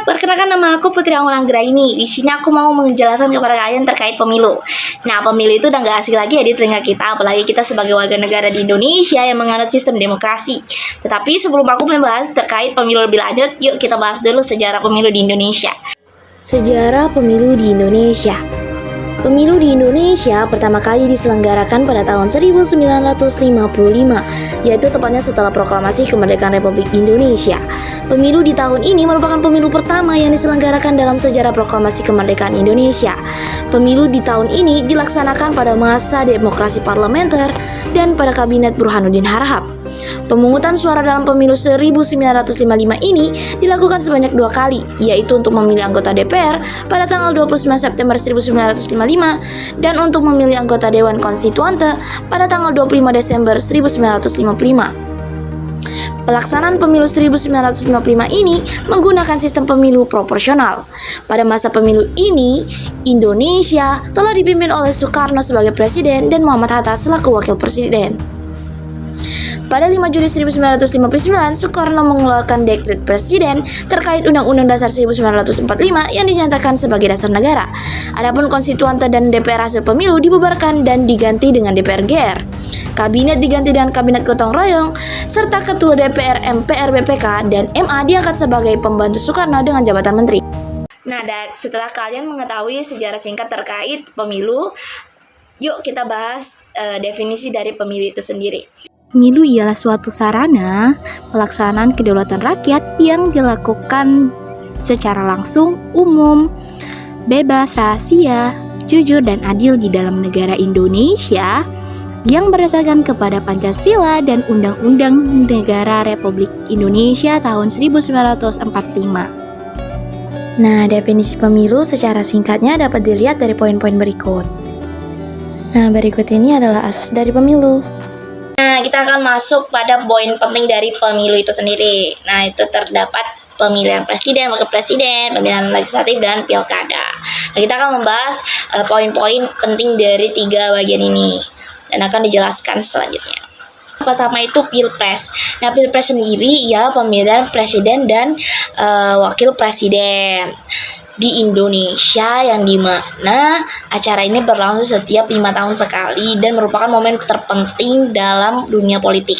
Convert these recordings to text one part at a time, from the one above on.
perkenalkan nama aku Putri Anggraini. Di sini aku mau menjelaskan kepada kalian terkait pemilu. Nah, pemilu itu udah gak asing lagi ya di telinga kita, apalagi kita sebagai warga negara di Indonesia yang menganut sistem demokrasi. Tetapi sebelum aku membahas terkait pemilu lebih lanjut, yuk kita bahas dulu sejarah pemilu di Indonesia. Sejarah pemilu di Indonesia. Pemilu di Indonesia pertama kali diselenggarakan pada tahun 1955, yaitu tepatnya setelah proklamasi kemerdekaan Republik Indonesia. Pemilu di tahun ini merupakan pemilu pertama yang diselenggarakan dalam sejarah proklamasi kemerdekaan Indonesia. Pemilu di tahun ini dilaksanakan pada masa demokrasi parlementer dan pada kabinet Burhanuddin Harahap. Pemungutan suara dalam pemilu 1955 ini dilakukan sebanyak 2 kali, yaitu untuk memilih anggota DPR pada tanggal 29 September 1955 dan untuk memilih anggota Dewan Konstituante pada tanggal 25 Desember 1955. Pelaksanaan pemilu 1955 ini menggunakan sistem pemilu proporsional. Pada masa pemilu ini, Indonesia telah dipimpin oleh Soekarno sebagai presiden dan Muhammad Hatta selaku wakil presiden. Pada 5 Juli 1959, Soekarno mengeluarkan dekret presiden terkait Undang-Undang Dasar 1945 yang dinyatakan sebagai dasar negara. Adapun konstituante dan DPR hasil pemilu dibubarkan dan diganti dengan DPR GR. Kabinet diganti dengan Kabinet Gotong Royong, serta Ketua DPR, MPR, BPK, dan MA diangkat sebagai pembantu Soekarno dengan jabatan menteri. Nah, setelah kalian mengetahui sejarah singkat terkait pemilu, yuk kita bahas definisi dari pemilu itu sendiri. Pemilu ialah suatu sarana pelaksanaan kedaulatan rakyat yang dilakukan secara langsung, umum, bebas, rahasia, jujur, dan adil di dalam negara Indonesia yang berdasarkan kepada Pancasila dan Undang-Undang Negara Republik Indonesia tahun 1945. Nah, definisi pemilu secara singkatnya dapat dilihat dari poin-poin berikut. Nah, berikut ini adalah asas dari pemilu. Nah, kita akan masuk pada poin penting dari pemilu itu sendiri. Nah, itu terdapat pemilihan presiden, wakil presiden, pemilihan legislatif, dan pilkada. Nah, kita akan membahas poin-poin penting dari 3 bagian ini dan akan dijelaskan selanjutnya. Pertama itu pilpres. Nah, pilpres sendiri ya pemilihan presiden dan wakil presiden di Indonesia, yang dimana acara ini berlangsung setiap 5 tahun sekali dan merupakan momen terpenting dalam dunia politik.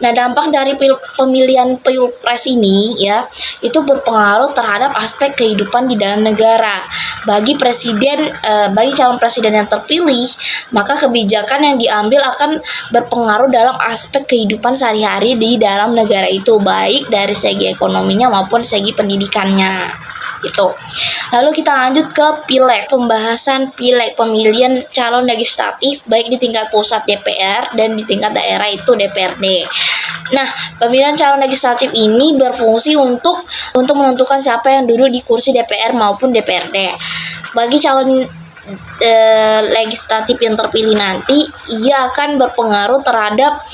Nah, dampak dari pemilihan pilpres ini ya itu berpengaruh terhadap aspek kehidupan di dalam negara. Bagi calon presiden yang terpilih, maka kebijakan yang diambil akan berpengaruh dalam aspek kehidupan sehari-hari di dalam negara itu, baik dari segi ekonominya maupun segi pendidikannya. Gitu. Lalu kita lanjut ke pileg. Pembahasan pileg, pemilihan calon legislatif baik di tingkat pusat DPR dan di tingkat daerah itu DPRD. Nah, pemilihan calon legislatif ini berfungsi untuk menentukan siapa yang duduk di kursi DPR maupun DPRD. Bagi calon legislatif yang terpilih nanti, ia akan berpengaruh terhadap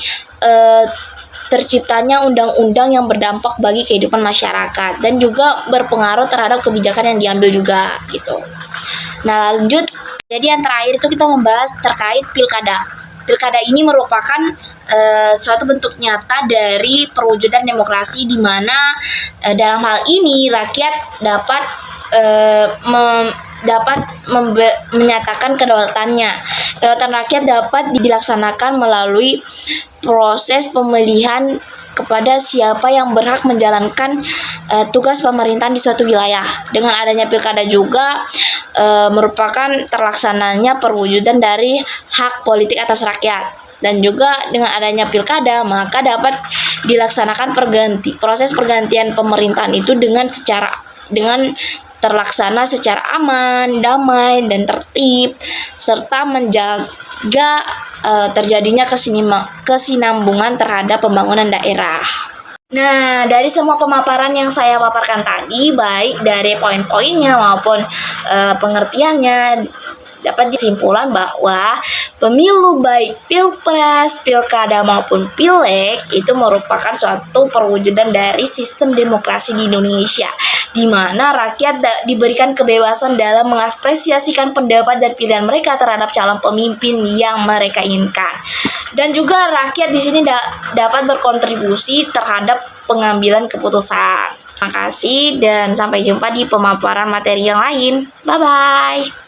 terciptanya undang-undang yang berdampak bagi kehidupan masyarakat dan juga berpengaruh terhadap kebijakan yang diambil juga gitu. Nah, lanjut. Jadi yang terakhir itu kita membahas terkait pilkada. Pilkada ini merupakan suatu bentuk nyata dari perwujudan demokrasi di mana dalam hal ini rakyat dapat menyatakan kedaulatannya. Kedaulatan rakyat dapat dilaksanakan melalui proses pemilihan kepada siapa yang berhak menjalankan tugas pemerintahan di suatu wilayah. Dengan adanya pilkada juga merupakan terlaksananya perwujudan dari hak politik atas rakyat. Dan juga dengan adanya pilkada, maka dapat dilaksanakan proses pergantian pemerintahan itu dengan terlaksana secara aman, damai, dan tertib, serta menjaga terjadinya kesinambungan terhadap pembangunan daerah. Nah, dari semua pemaparan yang saya paparkan tadi, baik dari poin-poinnya maupun pengertiannya Dapat disimpulan bahwa pemilu baik pilpres, pilkada maupun pileg itu merupakan suatu perwujudan dari sistem demokrasi di Indonesia, di mana rakyat diberikan kebebasan dalam mengapresiasikan pendapat dan pilihan mereka terhadap calon pemimpin yang mereka inginkan. Dan juga rakyat di sini dapat berkontribusi terhadap pengambilan keputusan. Terima kasih dan sampai jumpa di pemaparan materi yang lain. Bye bye.